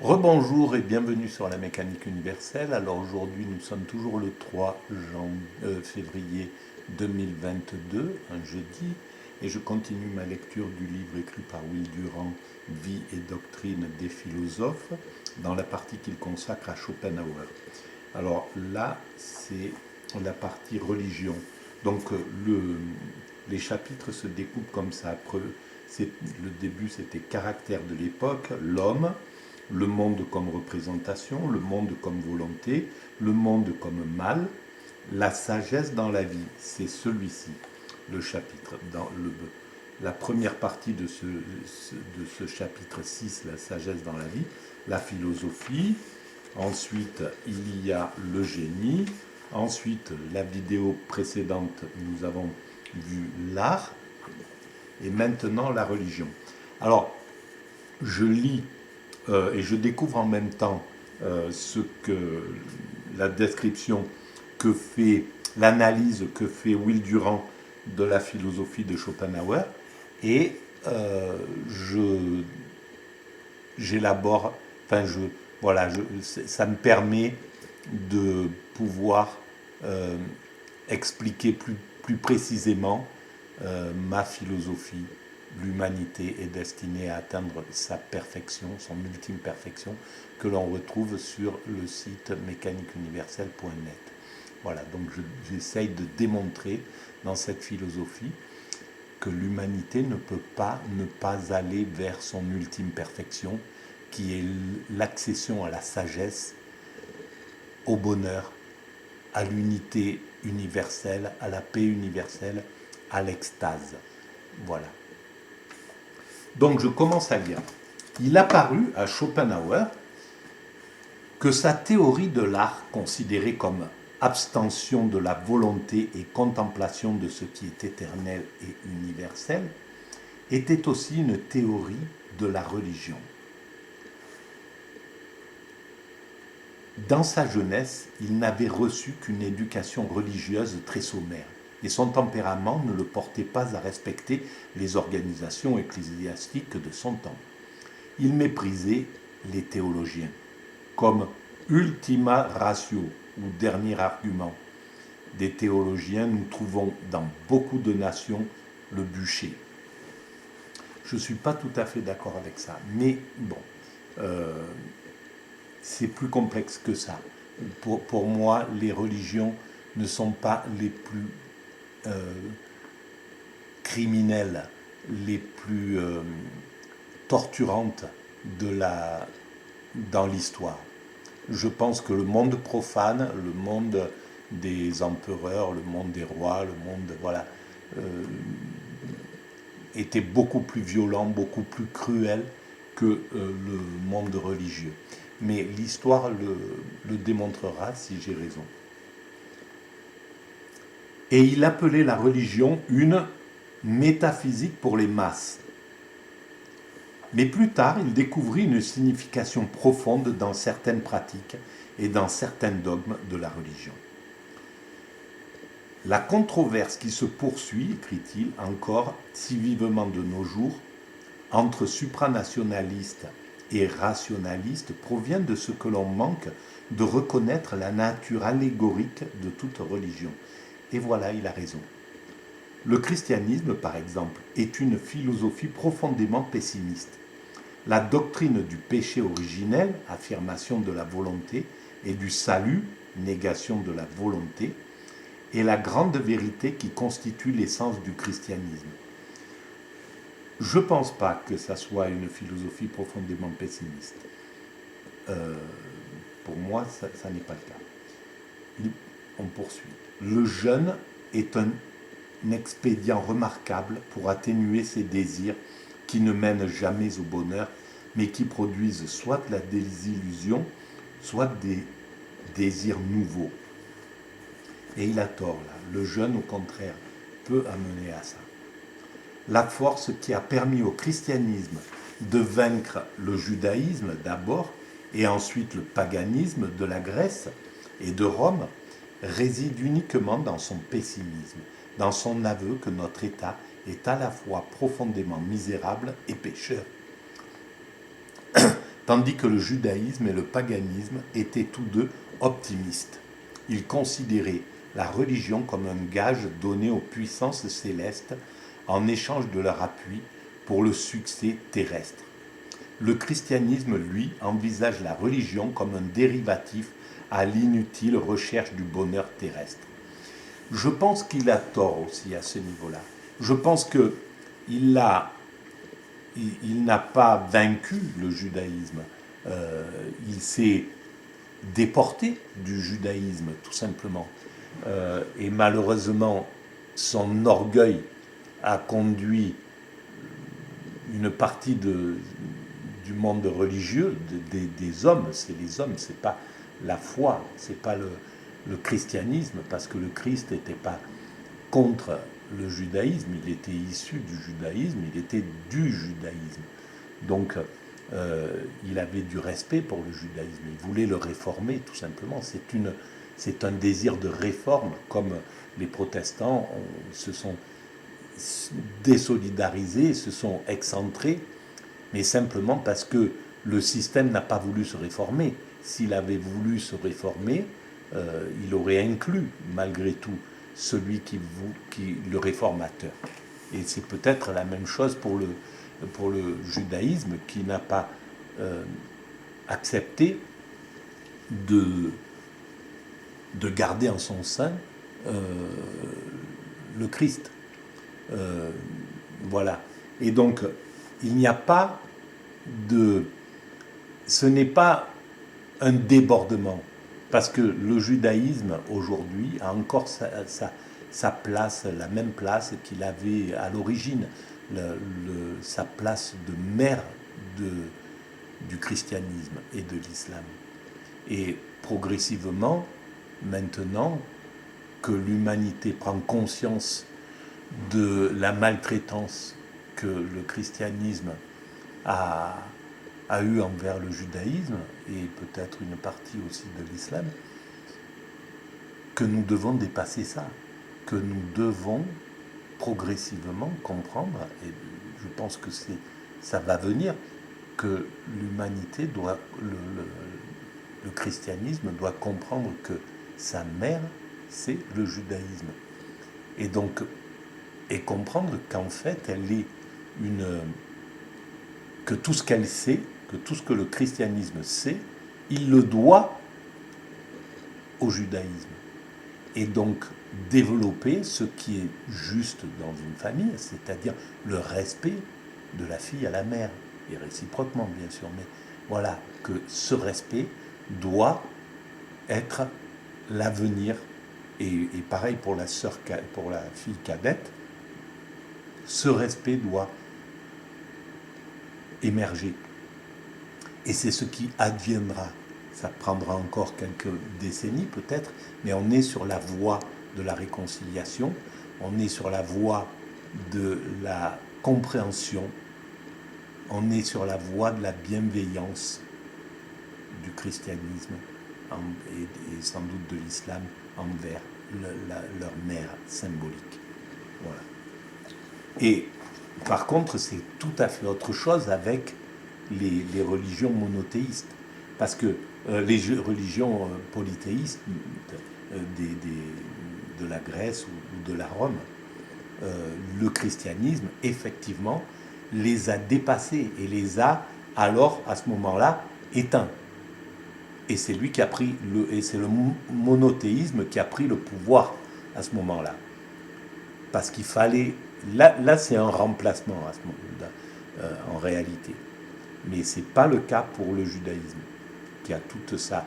Rebonjour et bienvenue sur la mécanique universelle. Alors aujourd'hui nous sommes toujours le 3 février 2022, un jeudi, et je continue ma lecture du livre écrit par Will Durant, Vie et doctrine des philosophes, dans la partie qu'il consacre à Schopenhauer. Alors là c'est la partie religion. Donc les chapitres se découpent comme ça. Le début c'était caractère de l'époque, l'homme, le monde comme représentation, le monde comme volonté, le monde comme mal, la sagesse dans la vie. C'est celui-ci, le chapitre. La première partie de ce chapitre 6, la sagesse dans la vie, la philosophie. Ensuite, il y a le génie. Ensuite, la vidéo précédente, nous avons vu l'art. Et maintenant, la religion. Alors, je lis et je découvre en même temps la description que fait, l'analyse que fait Will Durant de la philosophie de Schopenhauer, et j'élabore, voilà, ça me permet de pouvoir expliquer plus précisément ma philosophie. L'humanité est destinée à atteindre sa perfection, son ultime perfection, que l'on retrouve sur le site mécaniqueuniverselle.net. Voilà, donc j'essaye de démontrer dans cette philosophie que l'humanité ne peut pas ne pas aller vers son ultime perfection, qui est l'accession à la sagesse, au bonheur, à l'unité universelle, à la paix universelle, à l'extase. Voilà. Donc je commence à lire. Il apparut à Schopenhauer que sa théorie de l'art, considérée comme abstention de la volonté et contemplation de ce qui est éternel et universel, était aussi une théorie de la religion. Dans sa jeunesse, il n'avait reçu qu'une éducation religieuse très sommaire, et son tempérament ne le portait pas à respecter les organisations ecclésiastiques de son temps. Il méprisait les théologiens comme ultima ratio ou dernier argument. Des théologiens, nous trouvons dans beaucoup de nations le bûcher. Je ne suis pas tout à fait d'accord avec ça, mais bon, c'est plus complexe que ça. Pour moi, les religions ne sont pas les plus criminelles, les plus torturantes dans l'histoire. Je pense que le monde profane, le monde des empereurs, le monde des rois, le monde, voilà, était beaucoup plus violent, beaucoup plus cruel que le monde religieux. Mais l'histoire le démontrera si j'ai raison. Et il appelait la religion une métaphysique pour les masses. Mais plus tard, il découvrit une signification profonde dans certaines pratiques et dans certains dogmes de la religion. La controverse qui se poursuit, écrit-il encore si vivement de nos jours, entre supranationalistes et rationalistes provient de ce que l'on manque de reconnaître la nature allégorique de toute religion. Et voilà, il a raison. Le christianisme, par exemple, est une philosophie profondément pessimiste. La doctrine du péché originel, affirmation de la volonté, et du salut, négation de la volonté, est la grande vérité qui constitue l'essence du christianisme. Je ne pense pas que ça soit une philosophie profondément pessimiste. Pour moi, ça n'est pas le cas. On poursuit. Le jeûne est un expédient remarquable pour atténuer ces désirs qui ne mènent jamais au bonheur, mais qui produisent soit la désillusion, soit des désirs nouveaux. Et il a tort là. Le jeûne, au contraire, peut amener à ça. La force qui a permis au christianisme de vaincre le judaïsme d'abord, et ensuite le paganisme de la Grèce et de Rome, réside uniquement dans son pessimisme, dans son aveu que notre état est à la fois profondément misérable et pécheur. tandis que le judaïsme et le paganisme étaient tous deux optimistes. Ils considéraient la religion comme un gage donné aux puissances célestes en échange de leur appui pour le succès terrestre. Le christianisme, lui, envisage la religion comme un dérivatif à l'inutile recherche du bonheur terrestre. Je pense qu'il a tort aussi à ce niveau-là. Je pense qu'il n'a pas vaincu le judaïsme. Il s'est déporté du judaïsme, tout simplement. Et malheureusement, son orgueil a conduit une partie du monde religieux, des hommes, c'est les hommes, c'est pas la foi, c'est pas le christianisme, parce que le Christ n'était pas contre le judaïsme, il était issu du judaïsme, il était du judaïsme. Donc, il avait du respect pour le judaïsme, il voulait le réformer, tout simplement. C'est un désir de réforme, comme les protestants se sont désolidarisés, se sont excentrés, mais simplement parce que le système n'a pas voulu se réformer. S'il avait voulu se réformer, il aurait inclus, malgré tout, celui le réformateur. Et c'est peut-être la même chose pour le judaïsme, qui n'a pas accepté de garder en son sein le Christ. Voilà. Et donc, il n'y a pas ce n'est pas un débordement, parce que le judaïsme aujourd'hui a encore sa place, la même place qu'il avait à l'origine, sa place de mère du christianisme et de l'islam. Et progressivement, maintenant que l'humanité prend conscience de la maltraitance que le christianisme a eu envers le judaïsme, et peut-être une partie aussi de l'islam, que nous devons dépasser ça, que nous devons progressivement comprendre, et je pense que ça va venir, que l'humanité doit, le christianisme doit comprendre que sa mère, c'est le judaïsme. Et donc, et comprendre qu'en fait, elle est que tout ce qu'elle sait, que tout ce que le christianisme sait, il le doit au judaïsme. Et donc, développer ce qui est juste dans une famille, c'est-à-dire le respect de la fille à la mère, et réciproquement, bien sûr, mais voilà, que ce respect doit être l'avenir, et pareil pour la fille cadette, ce respect doit émerger. Et c'est ce qui adviendra. Ça prendra encore quelques décennies peut-être, mais on est sur la voie de la réconciliation, on est sur la voie de la compréhension, on est sur la voie de la bienveillance du christianisme et sans doute de l'islam envers leur mère symbolique. Voilà. Et par contre, c'est tout à fait autre chose avec les religions monothéistes. Parce que les religions polythéistes de la Grèce ou de la Rome, le christianisme, effectivement, les a dépassés et les a alors, à ce moment-là, éteints. Et c'est lui qui a pris et c'est le monothéisme qui a pris le pouvoir à ce moment-là. Parce qu'il fallait... Là c'est un remplacement à ce moment-là, en réalité. Mais ce n'est pas le cas pour le judaïsme, qui a toute sa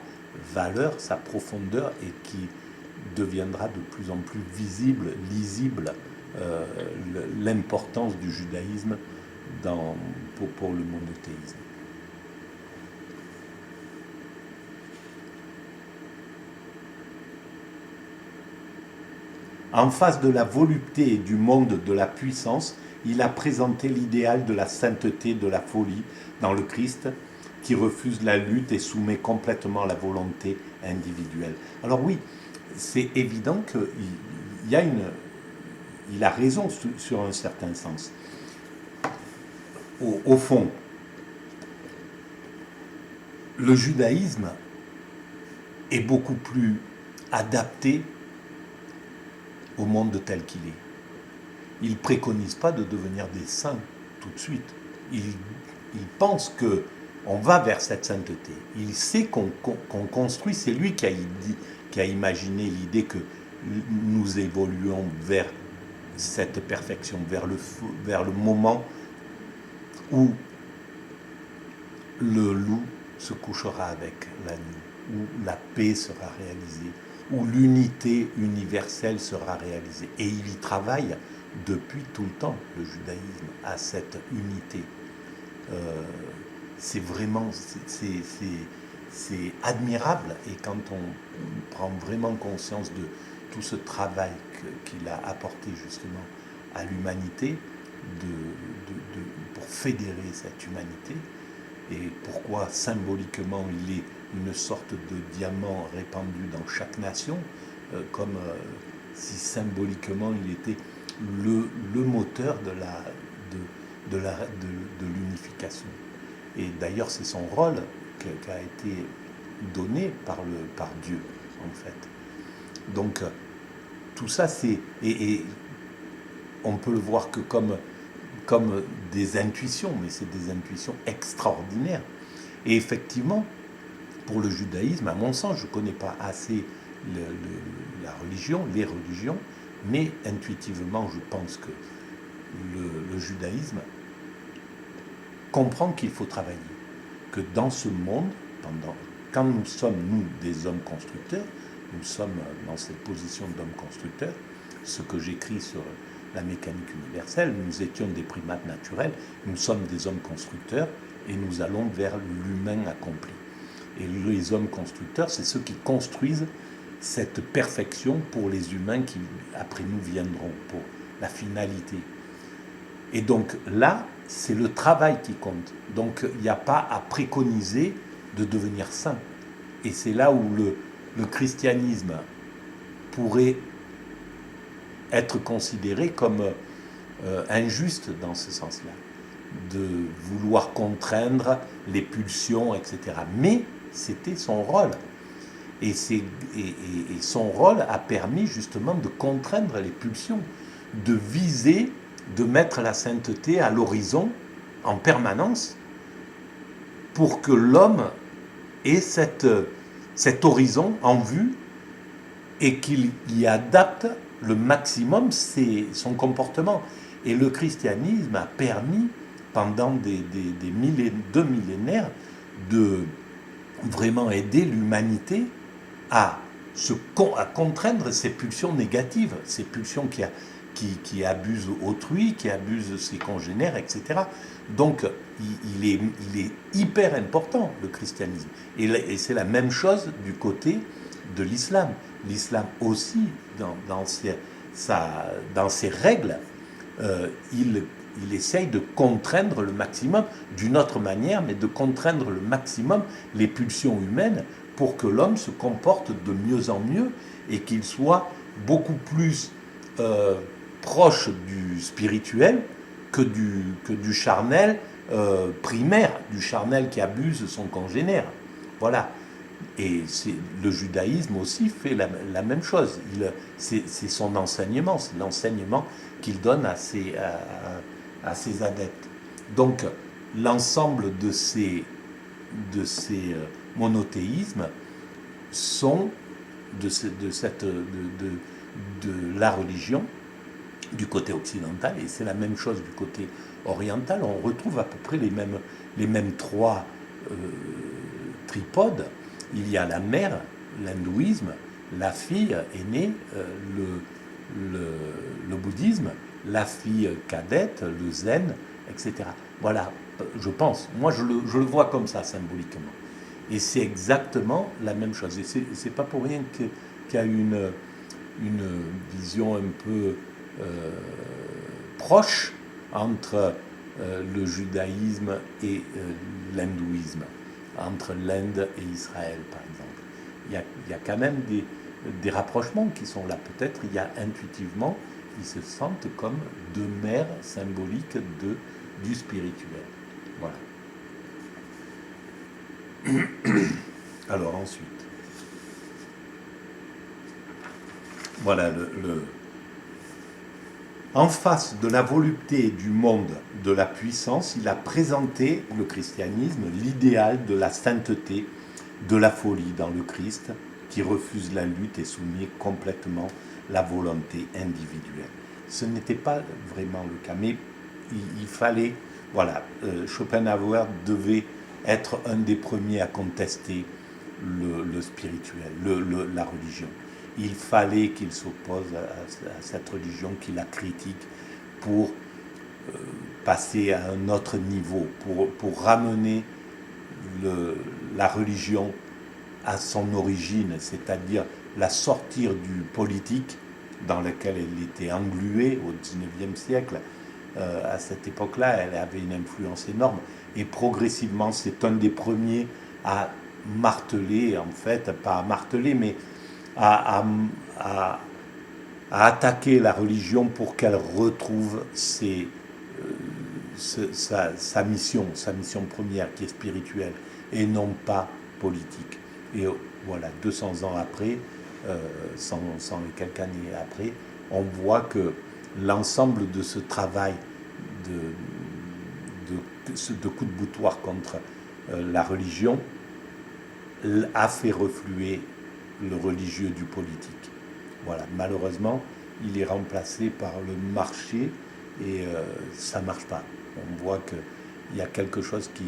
valeur, sa profondeur, et qui deviendra de plus en plus visible, lisible, l'importance du judaïsme pour le monothéisme. En face de la volupté et du monde de la puissance, il a présenté l'idéal de la sainteté, de la folie dans le Christ, qui refuse la lutte et soumet complètement la volonté individuelle. Alors oui, c'est évident qu'il a raison sur un certain sens. Au fond, le judaïsme est beaucoup plus adapté au monde tel qu'il est. Il ne préconise pas de devenir des saints tout de suite. Il pense qu'on va vers cette sainteté. Il sait qu'on construit, c'est lui qui a imaginé l'idée que nous évoluons vers cette perfection, vers le moment où le loup se couchera avec l'agneau, où la paix sera réalisée, où l'unité universelle sera réalisée. Et il y travaille depuis tout le temps, le judaïsme, à cette unité. C'est vraiment, c'est admirable. Et quand on prend vraiment conscience de tout ce travail qu'il a apporté justement à l'humanité, pour fédérer cette humanité, et pourquoi symboliquement il est une sorte de diamant répandu dans chaque nation, comme si symboliquement il était le moteur de l'unification. Et d'ailleurs c'est son rôle qui a été donné par Dieu en fait. Donc tout ça c'est... Et on peut le voir que comme des intuitions, mais c'est des intuitions extraordinaires. Et effectivement, pour le judaïsme, à mon sens, je ne connais pas assez la religion, les religions, mais intuitivement, je pense que le judaïsme comprend qu'il faut travailler, que dans ce monde, quand nous sommes, nous, des hommes constructeurs, nous sommes dans cette position d'hommes constructeurs, ce que j'écris sur la mécanique universelle, nous étions des primates naturels, nous sommes des hommes constructeurs et nous allons vers l'humain accompli. Et les hommes constructeurs, c'est ceux qui construisent cette perfection pour les humains qui, après nous, viendront, pour la finalité. Et donc là, c'est le travail qui compte. Donc il n'y a pas à préconiser de devenir saint. Et c'est là où le christianisme pourrait être considéré comme injuste dans ce sens-là, de vouloir contraindre les pulsions, etc. Mais c'était son rôle. Et son rôle a permis justement de contraindre les pulsions, de viser, de mettre la sainteté à l'horizon en permanence pour que l'homme ait cet horizon en vue et qu'il y adapte le maximum son comportement. Et le christianisme a permis, pendant deux millénaires, de vraiment aider l'humanité à contraindre ces pulsions négatives, ces pulsions qui abusent autrui, qui abusent ses congénères, etc. Donc, il est hyper important, le christianisme. Et c'est la même chose du côté de l'islam. L'islam aussi, dans ses règles, il essaye de contraindre le maximum, d'une autre manière, mais de contraindre le maximum les pulsions humaines pour que l'homme se comporte de mieux en mieux et qu'il soit beaucoup plus proche du spirituel que du charnel primaire, du charnel qui abuse son congénère. Voilà. Et le judaïsme aussi fait la même chose. C'est son enseignement, c'est l'enseignement qu'il donne à ses adeptes. Donc, l'ensemble de ces monothéismes sont de la religion du côté occidental, et c'est la même chose du côté oriental. On retrouve à peu près les mêmes trois tripodes. Il y a la mère, l'hindouisme, la fille aînée, le bouddhisme, la fille cadette, le zen, etc. Voilà, je pense. Moi, je le vois comme ça, symboliquement. Et c'est exactement la même chose. Et c'est pas pour rien qu'il y a une vision un peu proche entre le judaïsme et l'hindouisme, entre l'Inde et Israël, par exemple. Il y a quand même des rapprochements qui sont là. Peut-être il y a intuitivement, ils se sentent comme deux mères symboliques du spirituel. Voilà. Alors ensuite, voilà, en face de la volupté du monde de la puissance, il a présenté le christianisme, l'idéal de la sainteté, de la folie dans le Christ, qui refuse la lutte et soumet complètement la volonté individuelle. Ce n'était pas vraiment le cas, mais il fallait, voilà, Schopenhauer devait être un des premiers à contester le spirituel, la religion. Il fallait qu'il s'oppose à cette religion, qu'il la critique pour passer à un autre niveau, pour ramener la religion à son origine, c'est-à-dire la sortir du politique dans lequel elle était engluée au XIXe siècle. À cette époque-là, elle avait une influence énorme. Et progressivement, c'est un des premiers à marteler, en fait, pas à marteler, mais à, à, à attaquer la religion pour qu'elle retrouve sa mission première qui est spirituelle et non pas politique. Et voilà, 200 ans après, 100 et quelques années après, on voit que l'ensemble de ce travail de coup de boutoir contre la religion a fait refluer le religieux du politique. Voilà, malheureusement, il est remplacé par le marché et ça ne marche pas. On voit qu'il y a quelque chose qui...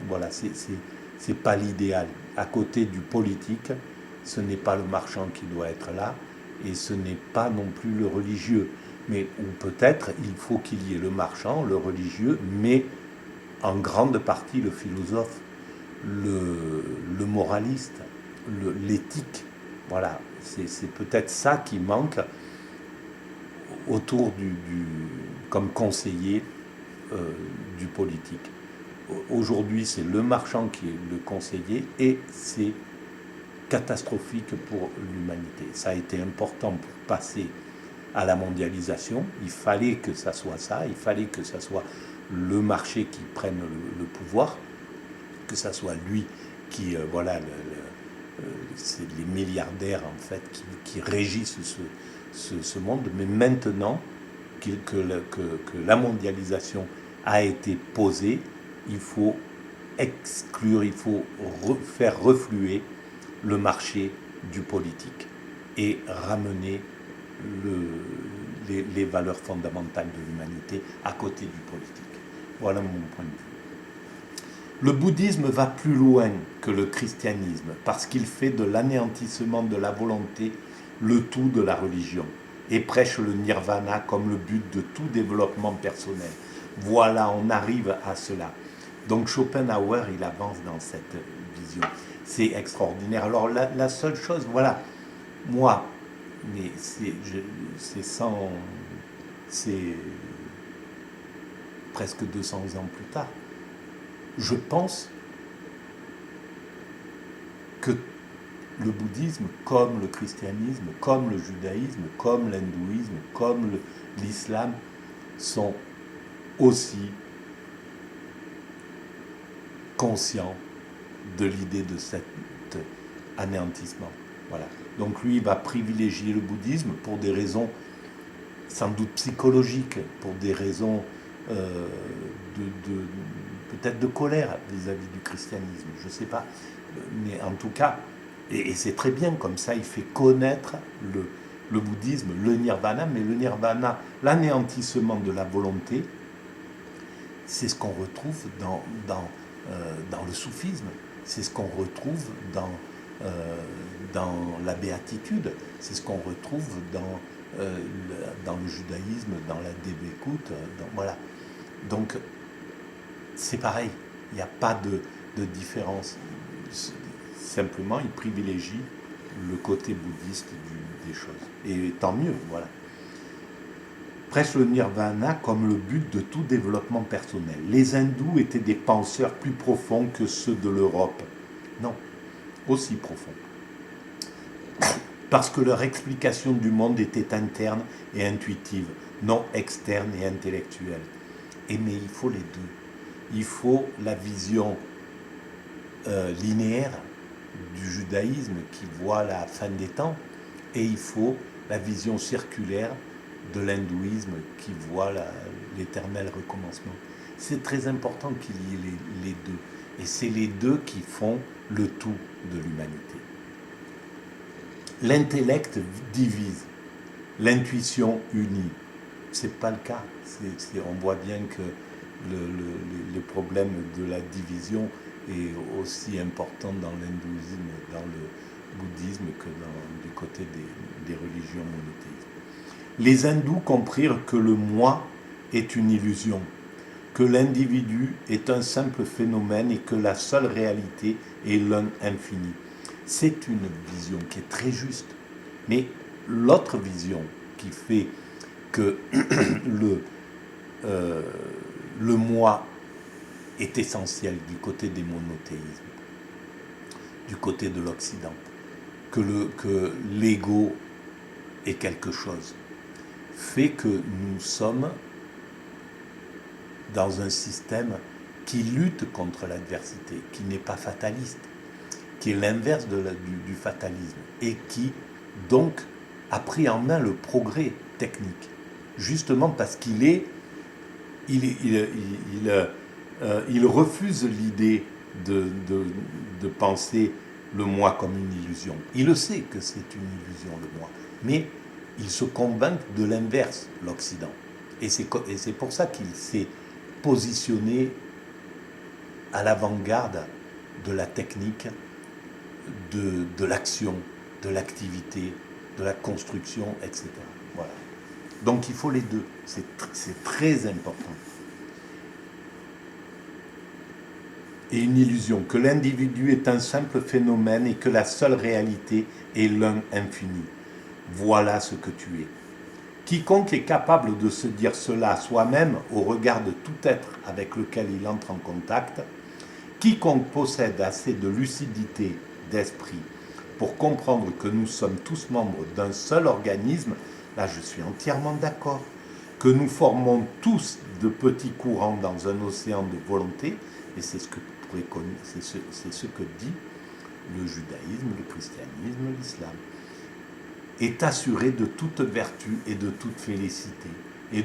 Voilà, c'est pas l'idéal. À côté du politique, ce n'est pas le marchand qui doit être là et ce n'est pas non plus le religieux. Mais ou peut-être il faut qu'il y ait le marchand, le religieux, mais en grande partie le philosophe, le moraliste, l'éthique. Voilà, c'est peut-être ça qui manque autour comme conseiller du politique. Aujourd'hui, c'est le marchand qui est le conseiller et c'est catastrophique pour l'humanité. Ça a été important pour passer à la mondialisation. Il fallait que ça soit ça, il fallait que ça soit le marché qui prenne le pouvoir, que ça soit lui qui, voilà, c'est les milliardaires en fait qui régissent ce monde. Mais maintenant que la mondialisation a été posée, il faut exclure, il faut faire refluer le marché du politique et ramener les valeurs fondamentales de l'humanité à côté du politique. Voilà mon point de vue. Le bouddhisme va plus loin que le christianisme parce qu'il fait de l'anéantissement de la volonté le tout de la religion et prêche le nirvana comme le but de tout développement personnel. Voilà, on arrive à cela. Donc Schopenhauer, il avance dans cette vision. C'est extraordinaire. Alors la seule chose, voilà, moi, mais c'est presque 200 ans plus tard, je pense que le bouddhisme, comme le christianisme, comme le judaïsme, comme l'hindouisme, comme l'islam, sont aussi conscients de l'idée de cet anéantissement. Voilà. Donc lui, il va privilégier le bouddhisme pour des raisons sans doute psychologiques, pour des raisons peut-être de colère vis-à-vis du christianisme, je ne sais pas. Mais en tout cas, et c'est très bien, comme ça, il fait connaître le bouddhisme, le nirvana, mais le nirvana, l'anéantissement de la volonté, c'est ce qu'on retrouve dans le soufisme, c'est ce qu'on retrouve dans la béatitude, c'est ce qu'on retrouve dans le judaïsme, dans la débécoute, voilà. Donc, c'est pareil, il n'y a pas de différence. Simplement, il privilégie le côté bouddhiste des choses. Et tant mieux, voilà. Prêche le nirvana comme le but de tout développement personnel. Les hindous étaient des penseurs plus profonds que ceux de l'Europe. Non, aussi profonds. Parce que leur explication du monde était interne et intuitive, non externe et intellectuelle. Mais il faut les deux. Il faut la vision linéaire du judaïsme qui voit la fin des temps, et il faut la vision circulaire de l'hindouisme qui voit l'éternel recommencement. C'est très important qu'il y ait les deux, et c'est les deux qui font le tout de l'humanité. L'intellect divise, l'intuition unit. C'est pas le cas. On voit bien que le problème de la division est aussi important dans l'hindouisme, dans le bouddhisme que du côté des religions monothéistes. Les hindous comprirent que le moi est une illusion, que l'individu est un simple phénomène et que la seule réalité est l'un infini. C'est une vision qui est très juste. Mais l'autre vision qui fait que le moi est essentiel du côté des monothéismes, du côté de l'Occident, que l'ego est quelque chose, fait que nous sommes dans un système qui lutte contre l'adversité, qui n'est pas fataliste, qui est l'inverse du fatalisme, et qui donc a pris en main le progrès technique, justement parce qu'il refuse l'idée de penser le moi comme une illusion. Il le sait que c'est une illusion, le moi, mais il se convainc de l'inverse, l'Occident. Et c'est pour ça qu'il s'est positionné à l'avant-garde de la technique, de l'action, de l'activité, de la construction, etc. Voilà. Donc il faut les deux, c'est très important. Et une illusion, que l'individu est un simple phénomène et que la seule réalité est l'un infini. Voilà ce que tu es. Quiconque est capable de se dire cela soi-même au regard de tout être avec lequel il entre en contact, quiconque possède assez de lucidité d'esprit pour comprendre que nous sommes tous membres d'un seul organisme, là je suis entièrement d'accord, que nous formons tous de petits courants dans un océan de volonté, et c'est ce que dit le judaïsme, le christianisme, l'islam, est assuré de toute vertu et de toute félicité, et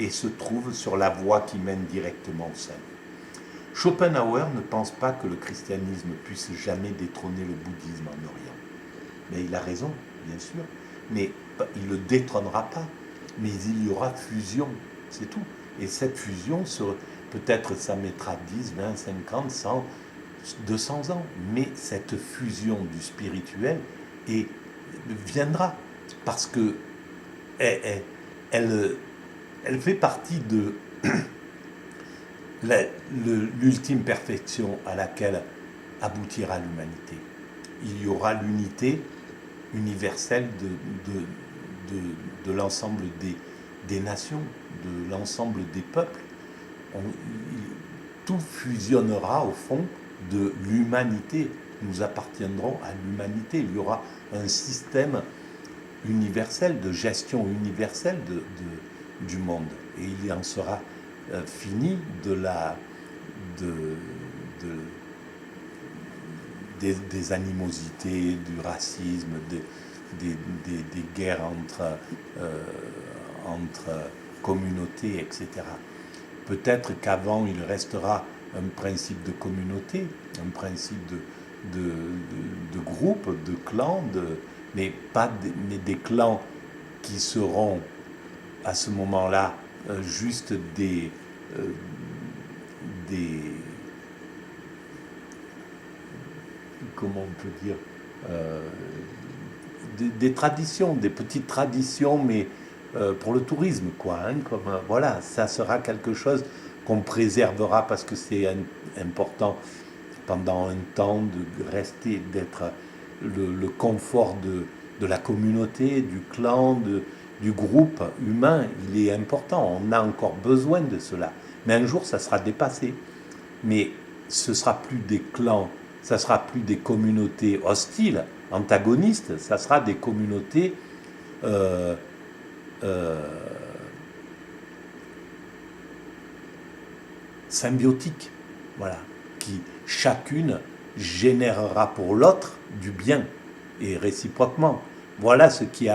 se trouve sur la voie qui mène directement au salut. Schopenhauer ne pense pas que le christianisme puisse jamais détrôner le bouddhisme en Orient. Mais il a raison, bien sûr, mais il ne le détrônera pas. Mais il y aura fusion, c'est tout. Et cette fusion, peut-être ça mettra 10, 20, 50, 100, 200 ans, mais cette fusion du spirituel viendra, parce que elle fait partie de l'ultime perfection à laquelle aboutira l'humanité. Il y aura l'unité universelle de l'ensemble des nations, de l'ensemble des peuples. Tout fusionnera au fond de l'humanité. Nous appartiendrons à l'humanité. Il y aura un système universel, de gestion universelle du monde. Et il en sera fini des animosités, du racisme, des guerres entre communautés, etc. Peut-être qu'avant, il restera un principe de communauté, un principe de groupe, de clan, mais des clans qui seront à ce moment-là juste comment on peut dire, des traditions, des petites traditions, mais pour le tourisme, quoi. Voilà, ça sera quelque chose qu'on préservera parce que c'est important pendant un temps de rester, d'être le confort de la communauté, du clan, du groupe humain, il est important. On a encore besoin de cela. Mais un jour, ça sera dépassé. Mais ce sera plus des clans, ça sera plus des communautés hostiles, antagonistes, ça sera des communautés symbiotiques, voilà, qui chacune générera pour l'autre du bien, et réciproquement. Voilà ce qui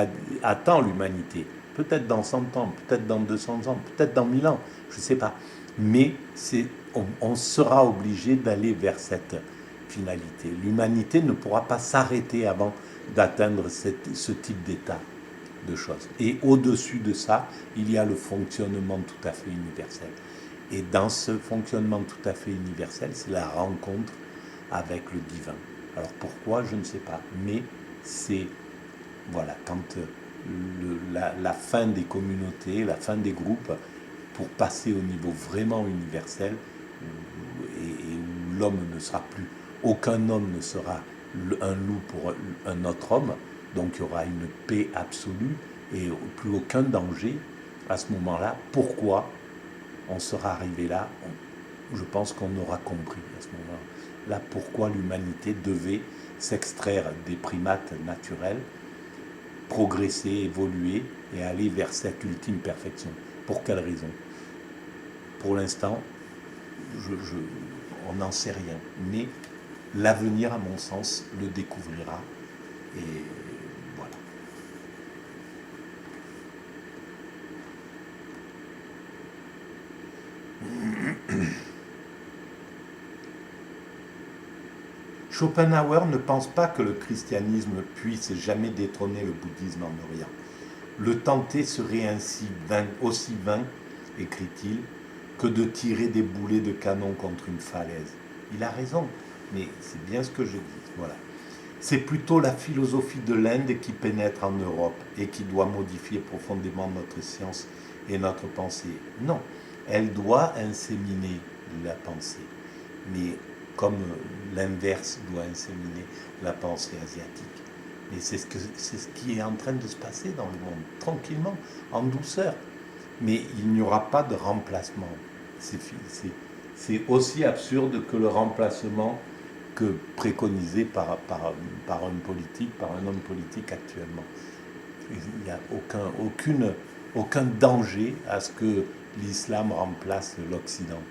attend l'humanité. Peut-être dans 100 ans, peut-être dans 200 ans, peut-être dans 1000 ans, je ne sais pas. Mais on sera obligé d'aller vers cette finalité. L'humanité ne pourra pas s'arrêter avant d'atteindre ce type d'état de choses. Et au-dessus de ça, il y a le fonctionnement tout à fait universel. Et dans ce fonctionnement tout à fait universel, c'est la rencontre avec le divin. Alors pourquoi, je ne sais pas. Mais c'est, voilà, quand la fin des communautés, la fin des groupes, pour passer au niveau vraiment universel, et où l'homme ne sera plus, aucun homme ne sera un loup pour un autre homme, donc il y aura une paix absolue et plus aucun danger à ce moment-là. Pourquoi on sera arrivé là? Je pense qu'on aura compris à ce moment-là pourquoi l'humanité devait s'extraire des primates naturels, progresser, évoluer et aller vers cette ultime perfection. Pour quelle raison? Pour l'instant, on n'en sait rien. Mais l'avenir, à mon sens, le découvrira. Et voilà. Schopenhauer ne pense pas que le christianisme puisse jamais détrôner le bouddhisme en Orient. Le tenter serait ainsi aussi vain, écrit-il, que de tirer des boulets de canon contre une falaise. Il a raison, mais c'est bien ce que je dis. Voilà. C'est plutôt la philosophie de l'Inde qui pénètre en Europe et qui doit modifier profondément notre science et notre pensée. Non, elle doit inséminer la pensée, mais comme l'inverse doit inséminer la pensée asiatique. Et c'est ce qui est en train de se passer dans le monde, tranquillement, en douceur. Mais il n'y aura pas de remplacement. C'est aussi absurde que le remplacement que préconisé par un politique, par un homme politique actuellement. Il n'y a aucun danger à ce que l'islam remplace l'Occident.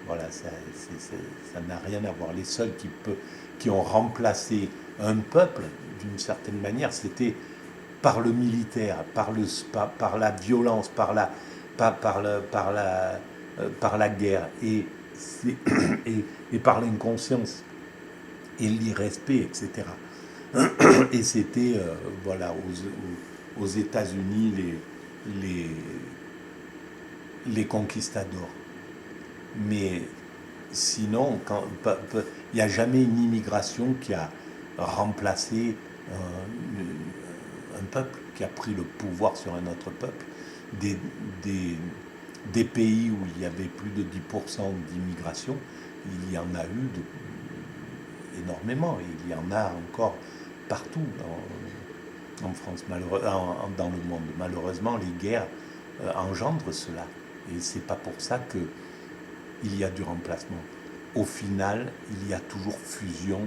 Voilà, ça n'a rien à voir. Les seuls qui ont remplacé un peuple, d'une certaine manière, c'était par le militaire, par la violence, par la guerre et, et par l'inconscience et l'irrespect, etc. Et c'était, voilà, aux États-Unis, les conquistadors. Mais sinon, il n'y a jamais une immigration qui a remplacé un peuple, qui a pris le pouvoir sur un autre peuple. Des pays où il y avait plus de 10% d'immigration, il y en a eu énormément. Et il y en a encore partout en France, dans le monde. Malheureusement, les guerres engendrent cela. Et c'est pas pour ça qu'il y a du remplacement. Au final, il y a toujours fusion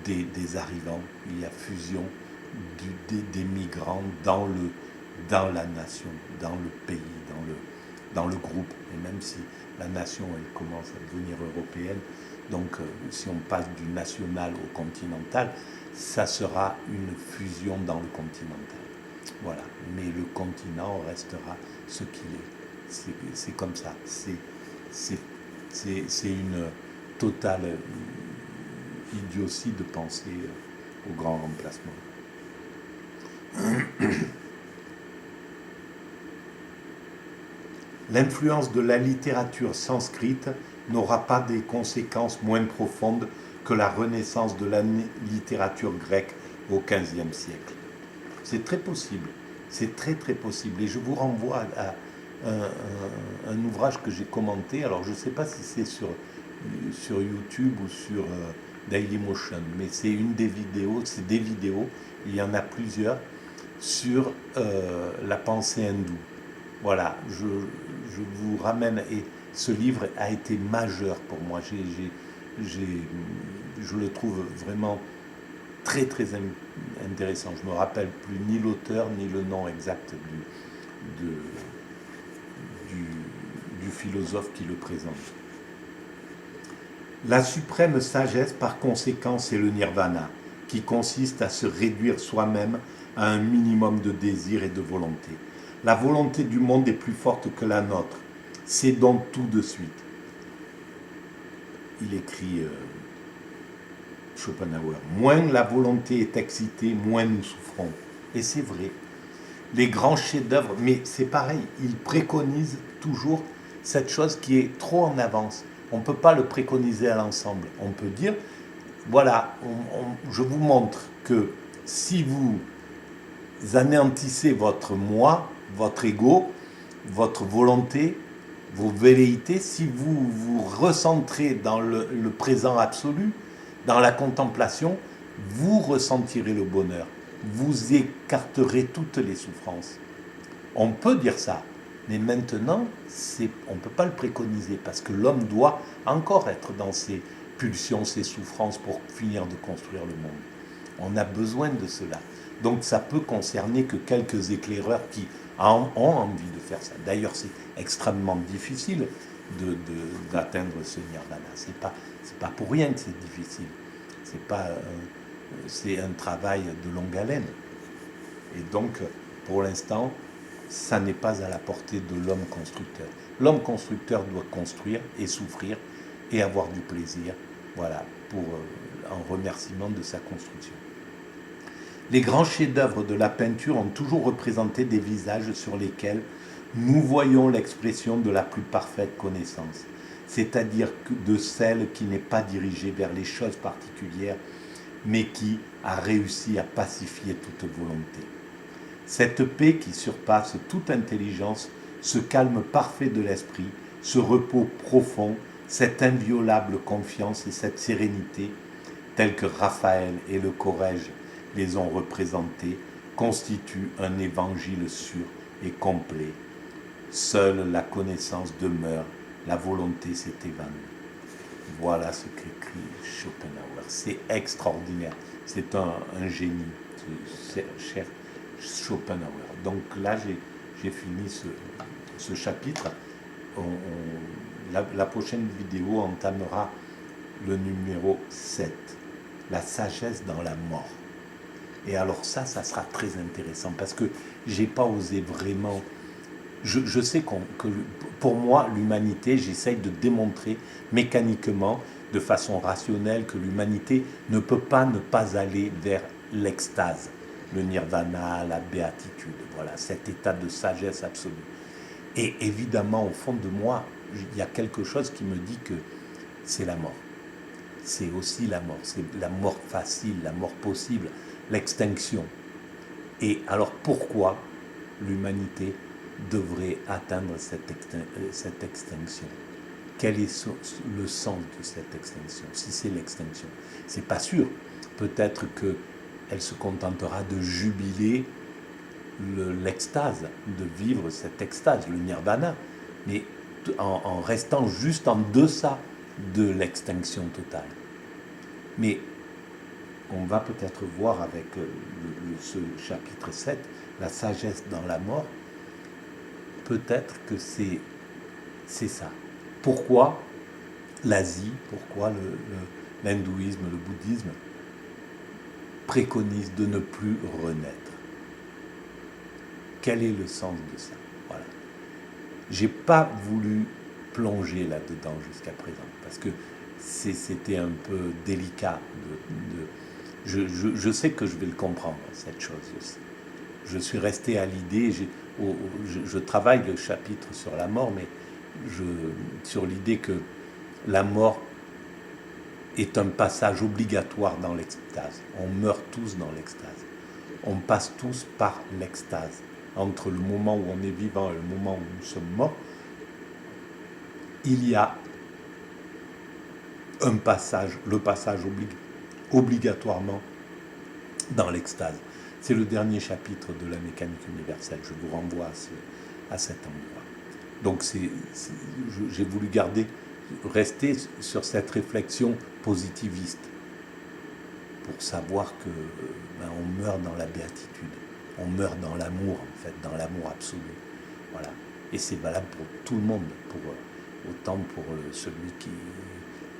des arrivants, il y a fusion des migrants dans la nation, dans le pays, dans le groupe. Et même si la nation, elle commence à devenir européenne, donc si on passe du national au continental, ça sera une fusion dans le continental. Voilà. Mais le continent restera ce qu'il est. C'est comme ça. C'est une totale idiotie de penser au grand remplacement. L'influence de la littérature sanskrite n'aura pas des conséquences moins profondes que la renaissance de la littérature grecque au XVe siècle. C'est très possible, c'est très très possible. Et je vous renvoie à un ouvrage que j'ai commenté, alors je ne sais pas si c'est sur YouTube ou sur Dailymotion, mais c'est des vidéos, il y en a plusieurs, sur la pensée hindoue. Voilà, je vous ramène, et ce livre a été majeur pour moi. Je le trouve vraiment très très intéressant. Je ne me rappelle plus ni l'auteur ni le nom exact du philosophe qui le présente. La suprême sagesse, par conséquent, c'est le nirvana, qui consiste à se réduire soi-même à un minimum de désir et de volonté. La volonté du monde est plus forte que la nôtre. C'est donc tout de suite. Il écrit Schopenhauer. Moins la volonté est excitée, moins nous souffrons. Et c'est vrai. Les grands chefs-d'œuvre, mais c'est pareil, ils préconisent toujours cette chose qui est trop en avance. On ne peut pas le préconiser à l'ensemble. On peut dire, voilà, je vous montre que si vous anéantissez votre moi, votre ego, votre volonté, vos velléités, si vous vous recentrez dans le présent absolu, dans la contemplation, vous ressentirez le bonheur. Vous écarterez toutes les souffrances. On peut dire ça, mais maintenant, on ne peut pas le préconiser parce que l'homme doit encore être dans ses pulsions, ses souffrances pour finir de construire le monde. On a besoin de cela. Donc ça peut concerner que quelques éclaireurs qui ont envie de faire ça. D'ailleurs, c'est extrêmement difficile d'atteindre ce nirvana. C'est pas pour rien que c'est difficile. C'est un travail de longue haleine. Et donc, pour l'instant, ça n'est pas à la portée de l'homme constructeur. L'homme constructeur doit construire et souffrir et avoir du plaisir, voilà, en remerciement de sa construction. Les grands chefs-d'œuvre de la peinture ont toujours représenté des visages sur lesquels nous voyons l'expression de la plus parfaite connaissance, c'est-à-dire de celle qui n'est pas dirigée vers les choses particulières, mais qui a réussi à pacifier toute volonté. Cette paix qui surpasse toute intelligence, ce calme parfait de l'esprit, ce repos profond, cette inviolable confiance et cette sérénité, tels que Raphaël et le Corrège les ont représentés, constituent un évangile sûr et complet. Seule la connaissance demeure, la volonté s'est évanouie. Voilà ce qu'écrit Schopenhauer. C'est extraordinaire. C'est un génie, ce cher Schopenhauer. Donc là, j'ai fini ce chapitre. La prochaine vidéo entamera le numéro 7, la sagesse dans la mort. Et alors ça sera très intéressant parce que j'ai pas osé vraiment. Je sais que pour moi, l'humanité, j'essaye de démontrer mécaniquement, de façon rationnelle, que l'humanité ne peut pas ne pas aller vers l'extase, le nirvana, la béatitude, voilà, cet état de sagesse absolue. Et évidemment, au fond de moi, il y a quelque chose qui me dit que c'est la mort. C'est aussi la mort, c'est la mort facile, la mort possible, l'extinction. Et alors pourquoi l'humanité devrait atteindre cette extinction? Quel est le sens de cette extinction? Si c'est l'extinction, c'est pas sûr. Peut-être qu'elle se contentera de jubiler l'extase, de vivre cette extase, le nirvana, mais en restant juste en deçà de l'extinction totale. Mais on va peut-être voir avec ce chapitre 7, la sagesse dans la mort, peut-être que c'est ça. Pourquoi l'Asie, pourquoi l'hindouisme, le bouddhisme préconisent de ne plus renaître? Quel est le sens de ça? Voilà. J'ai pas voulu plonger là-dedans jusqu'à présent, parce que c'était un peu délicat. Je sais que je vais le comprendre, cette chose aussi. Je suis resté à l'idée, je travaille le chapitre sur la mort, mais sur l'idée que la mort est un passage obligatoire dans l'extase. On meurt tous dans l'extase. On passe tous par l'extase. Entre le moment où on est vivant et le moment où nous sommes morts, il y a un passage, le passage obligatoirement dans l'extase. C'est le dernier chapitre de la mécanique universelle. Je vous renvoie à cet endroit. Donc j'ai voulu rester sur cette réflexion positiviste pour savoir que on meurt dans la béatitude, on meurt dans l'amour en fait, dans l'amour absolu. Voilà. Et c'est valable pour tout le monde, autant pour celui qui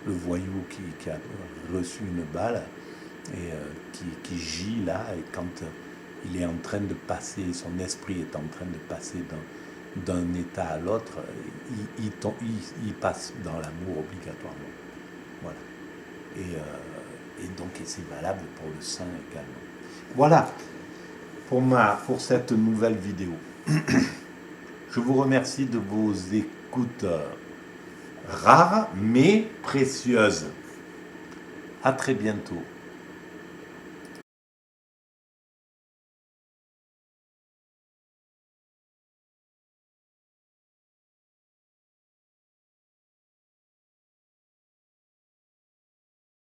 le voyou qui a reçu une balle et qui gît là, et quand il est en train de passer, son esprit est en train de passer d'un état à l'autre, il passe dans l'amour obligatoirement. Voilà. Et donc, c'est valable pour le sein également. Voilà pour cette nouvelle vidéo. Je vous remercie de vos écoutes rares mais précieuses. À très bientôt.